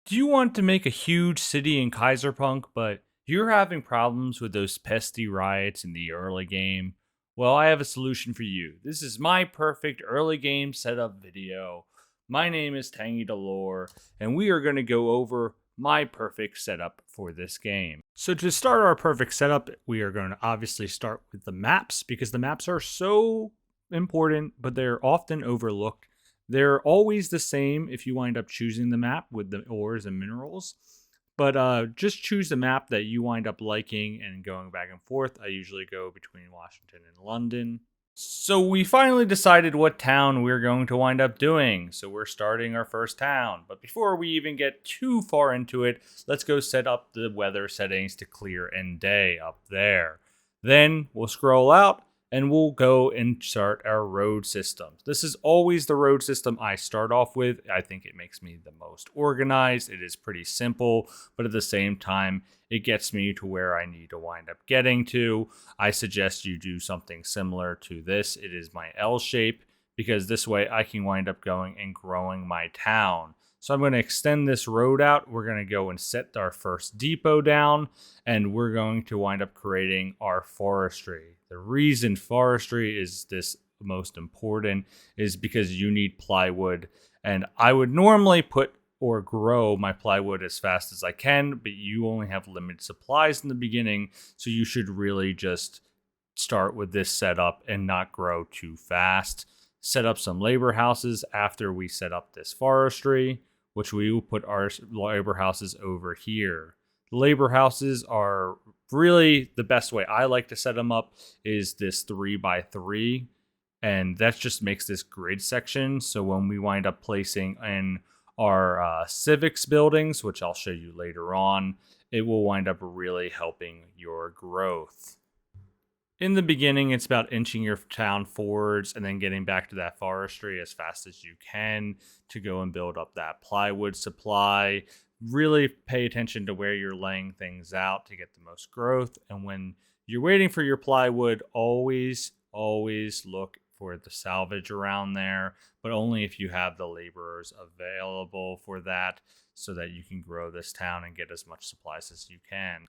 Do you want to make a huge city in Kaiserpunk, but you're having problems with those pesky riots in the early game? Well, I have a solution for you. This is my perfect early game setup video. My name is Tangy Delore, and we are going to go over my perfect setup for this game. So to start our perfect setup, we are going to obviously start with the maps because the maps are so important, but they're often overlooked. They're always the same if you wind up choosing the map with the ores and minerals. But just choose the map that you wind up liking and going back and forth. I usually go between Washington and London. So we finally decided what town we're going to wind up doing. So we're starting our first town. But before we even get too far into it, let's go set up the weather settings to clear and day up there. Then we'll scroll out and we'll go and start our road systems. This is always the road system I start off with. I think it makes me the most organized. It is pretty simple, but at the same time, it gets me to where I need to wind up getting to. I suggest you do something similar to this. It is my L shape because this way I can wind up going and growing my town. So I'm going to extend this road out. We're going to go and set our first depot down, and we're going to wind up creating our forestry. The reason forestry is this most important is because you need plywood, and I would normally put or grow my plywood as fast as I can, but you only have limited supplies in the beginning, so you should really just start with this setup and not grow too fast. Set up some labor houses after we set up this forestry, which we will put our labor houses over here. The labor houses are really the best way I like to set them up is this 3x3, and that just makes this grid section. So when we wind up placing in our civics buildings, which I'll show you later on, it will wind up really helping your growth. In the beginning, it's about inching your town forwards and then getting back to that forestry as fast as you can to go and build up that plywood supply. Really pay attention to where you're laying things out to get the most growth. And when you're waiting for your plywood, always look for the salvage around there, but only if you have the laborers available for that so that you can grow this town and get as much supplies as you can.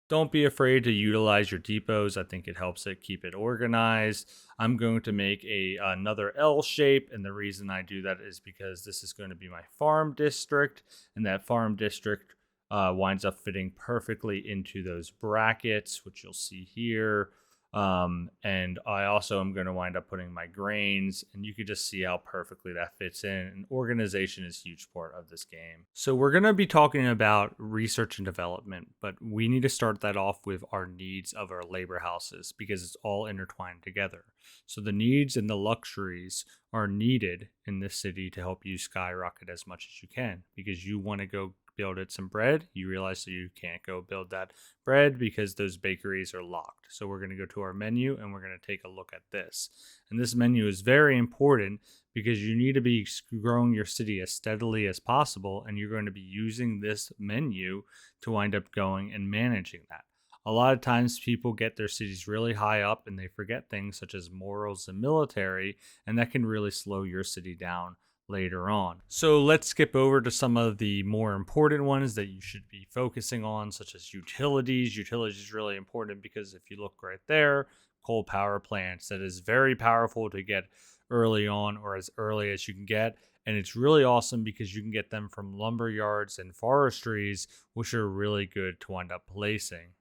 Don't be afraid to utilize your depots. I think it helps it keep it organized. I'm going to make another L shape, and the reason I do that is because this is going to be my farm district, and that farm district winds up fitting perfectly into those brackets, which you'll see here. And I also am going to wind up putting my grains, and you can just see how perfectly that fits in. And organization is a huge part of this game. So we're going to be talking about research and development, but we need to start that off with our needs of our labor houses because it's all intertwined together. So the needs and the luxuries are needed in this city to help you skyrocket as much as you can because you want to go build it some bread. You realize that you can't go build that bread because those bakeries are locked. So we're going to go to our menu and we're going to take a look at this. And this menu is very important because you need to be growing your city as steadily as possible, and you're going to be using this menu to wind up going and managing that. A lot of times people get their cities really high up and they forget things such as morals and military, and that can really slow your city down later on. So let's skip over to some of the more important ones that you should be focusing on, such as utilities. Utilities is really important because if you look right there, coal power plants, that is very powerful to get early on or as early as you can get. And it's really awesome because you can get them from lumber yards and forestries, which are really good to wind up placing.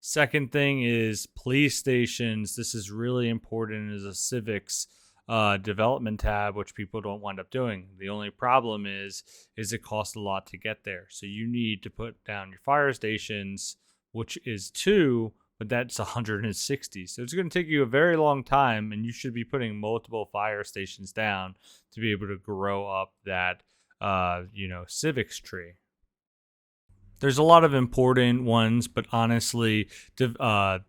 Second thing is police stations. This is really important as a civics development tab, which people don't wind up doing. The only problem is it costs a lot to get there. So you need to put down your fire stations, which is 2, but that's 160. So it's going to take you a very long time, and you should be putting multiple fire stations down to be able to grow up that, civics tree. There's a lot of important ones, but honestly,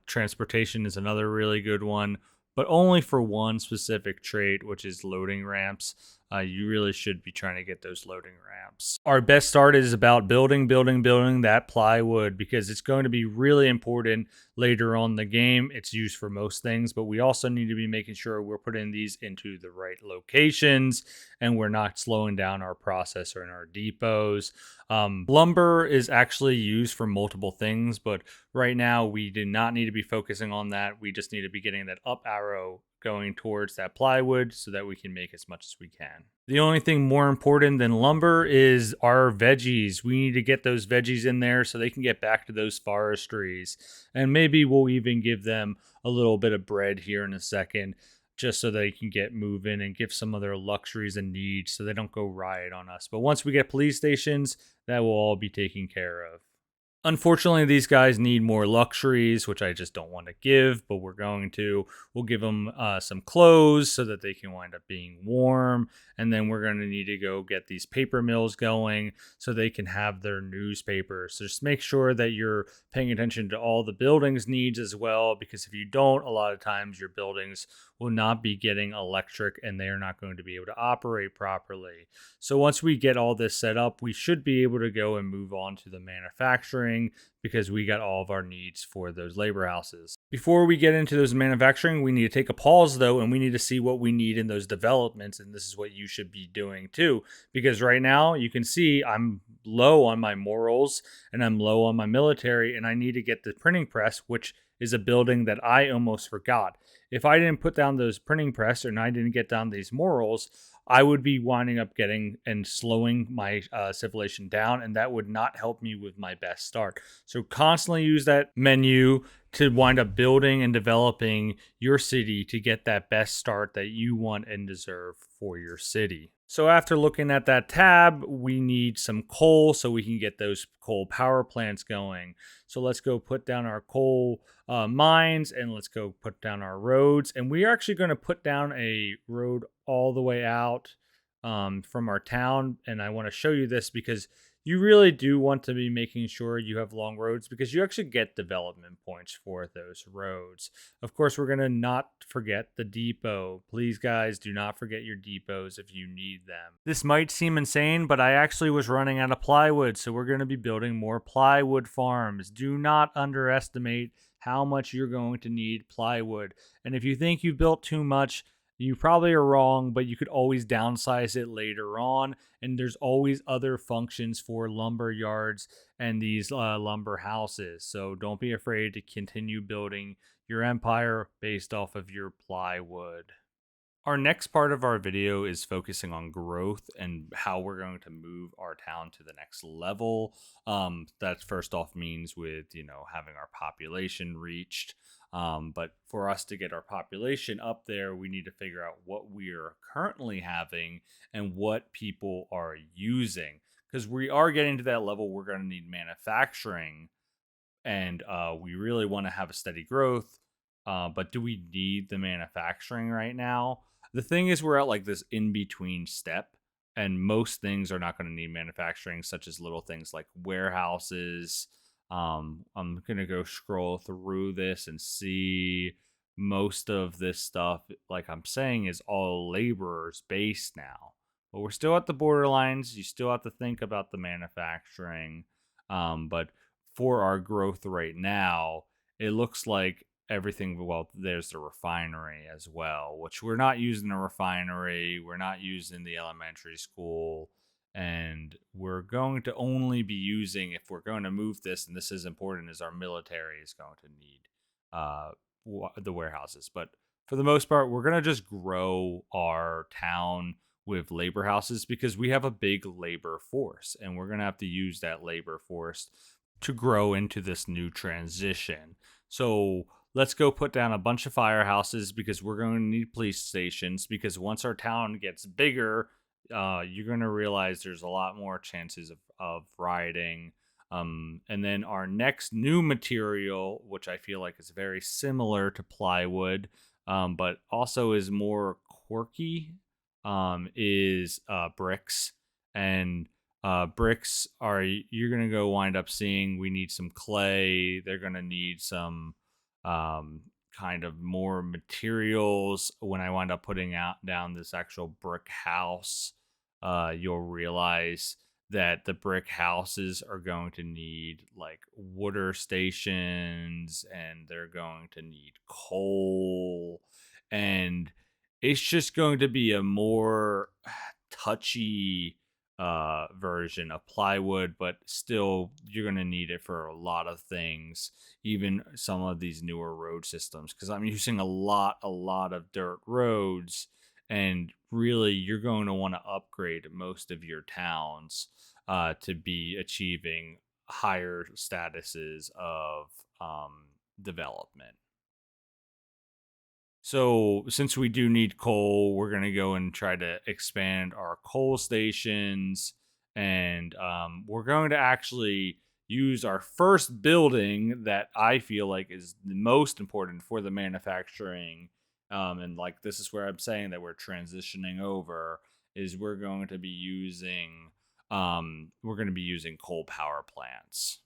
transportation is another really good one, but only for one specific trait, which is loading ramps. you really should be trying to get those loading ramps. Our best start is about building that plywood because it's going to be really important later on in the game. It's used for most things, but we also need to be making sure we're putting these into the right locations and we're not slowing down our processor and our depots. Lumber is actually used for multiple things, but right now we do not need to be focusing on that. We just need to be getting that up arrow going towards that plywood so that we can make as much as we can. The only thing more important than lumber is our veggies. We need to get those veggies in there so they can get back to those forestries. And maybe we'll even give them a little bit of bread here in a second just so they can get moving and give some of their luxuries and needs so they don't go riot on us. But once we get police stations, that will all be taken care of. Unfortunately, these guys need more luxuries, which I just don't want to give, but we're going to. We'll give them some clothes so that they can wind up being warm. And then we're going to need to go get these paper mills going so they can have their newspapers. So just make sure that you're paying attention to all the buildings' needs as well, because if you don't, a lot of times your buildings will not be getting electric and they are not going to be able to operate properly. So once we get all this set up, we should be able to go and move on to the manufacturing because we got all of our needs for those labor houses. Before we get into those manufacturing, we need to take a pause though, and we need to see what we need in those developments. And this is what you should be doing too, because right now you can see I'm low on my morals and I'm low on my military, and I need to get the printing press, which is a building that I almost forgot. If I didn't put down those printing press and I didn't get down these morals, I would be winding up getting and slowing my civilization down, and that would not help me with my best start. So constantly use that menu to wind up building and developing your city to get that best start that you want and deserve for your city. So after looking at that tab, we need some coal so we can get those coal power plants going. So let's go put down our coal mines and let's go put down our roads. And we are actually going to put down a road all the way out from our town. And I want to show you this because you really do want to be making sure you have long roads because you actually get development points for those roads. Of course, we're going to not forget the depot. Please, guys, do not forget your depots if you need them. This might seem insane, but I actually was running out of plywood, so we're going to be building more plywood farms. Do not underestimate how much you're going to need plywood. And if you think you've built too much, you probably are wrong, but you could always downsize it later on. And there's always other functions for lumber yards and these lumber houses. So don't be afraid to continue building your empire based off of your plywood. Our next part of our video is focusing on growth and how we're going to move our town to the next level. That first off means with, having our population reached. But for us to get our population up there, we need to figure out what we are currently having and what people are using. Because we are getting to that level, we're going to need manufacturing and we really want to have a steady growth. But do we need the manufacturing right now? The thing is, we're at like this in between step, and most things are not going to need manufacturing, such as little things like warehouses. I'm gonna go scroll through this and see most of this stuff. Like I'm saying, is all laborers based now, but we're still at the borderlines. You still have to think about the manufacturing, but for our growth right now, it looks like everything. Well, there's the refinery as well, which we're not using the refinery. We're not using the elementary school. And we're going to only be using, if we're going to move this, and this is important, is our military is going to need uh, the warehouses. But for the most part, we're going to just grow our town with labor houses because we have a big labor force, and we're going to have to use that labor force to grow into this new transition. So let's go put down a bunch of firehouses because we're going to need police stations, because once our town gets bigger, you're going to realize there's a lot more chances of rioting. And then our next new material, which I feel like is very similar to plywood, but also is more quirky, is bricks. And bricks are, you're going to go wind up seeing, we need some clay. They're going to need some kind of more materials when I wind up putting out down this actual brick house. You'll realize that the brick houses are going to need like water stations, and they're going to need coal, and it's just going to be a more touchy version of plywood, but still you're going to need it for a lot of things, even some of these newer road systems, because I'm using a lot of dirt roads, and really you're going to want to upgrade most of your towns to be achieving higher statuses of development. So, since we do need coal, we're going to go and try to expand our coal stations. And we're going to actually use our first building that I feel like is the most important for the manufacturing. And like, this is where I'm saying that we're transitioning over, is we're going to be using coal power plants.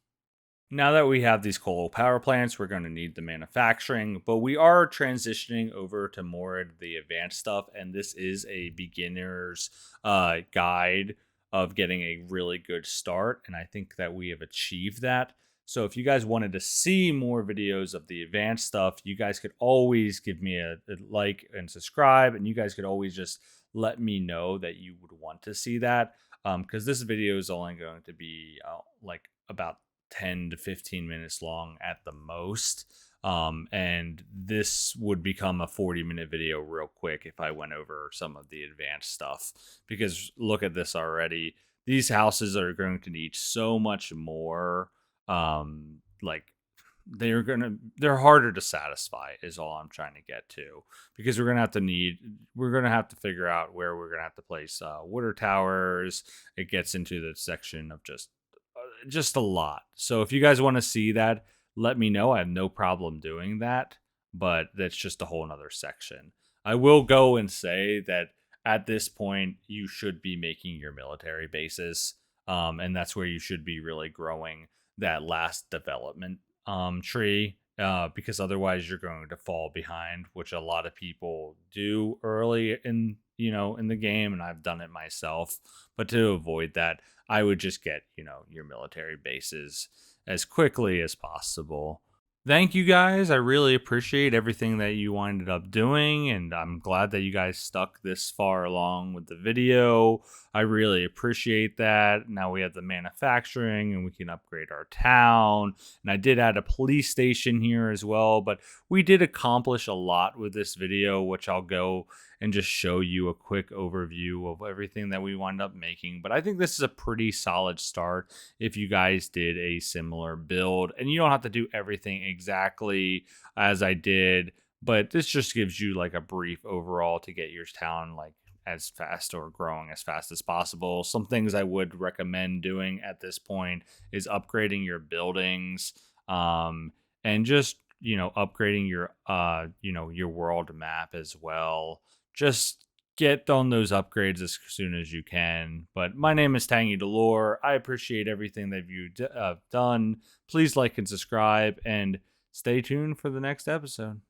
Now that we have these coal power plants, we're going to need the manufacturing, but we are transitioning over to more of the advanced stuff. And this is a beginner's guide of getting a really good start. And I think that we have achieved that. So if you guys wanted to see more videos of the advanced stuff, you guys could always give me a like and subscribe. And you guys could always just let me know that you would want to see that. Because this video is only going to be like about 10 to 15 minutes long at the most. And this would become a 40-minute video real quick if I went over some of the advanced stuff. Because look at this already. These houses are going to need so much more. Like they're harder to satisfy is all I'm trying to get to, because we're gonna have to figure out where we're gonna have to place water towers. It gets into the section of just a lot. So if you guys want to see that, let me know. I have no problem doing that, but that's just a whole nother section. I will go and say that at this point, you should be making your military bases. And that's where you should be really growing that last development tree. Because otherwise you're going to fall behind, which a lot of people do early in the game, and I've done it myself. But to avoid that, I would just get, your military bases as quickly as possible. Thank you guys. I really appreciate everything that you winded up doing, and I'm glad that you guys stuck this far along with the video. I really appreciate that. Now we have the manufacturing, and we can upgrade our town. And I did add a police station here as well, but we did accomplish a lot with this video, which I'll go and just show you a quick overview of everything that we wound up making. But I think this is a pretty solid start if you guys did a similar build. And you don't have to do everything exactly as I did, but this just gives you like a brief overall to get your town like as fast or growing as fast as possible. Some things I would recommend doing at this point is upgrading your buildings, and just upgrading your world map as well. Just get on those upgrades as soon as you can. But my name is Tangy Delore. I appreciate everything that you've done. Please like and subscribe, and stay tuned for the next episode.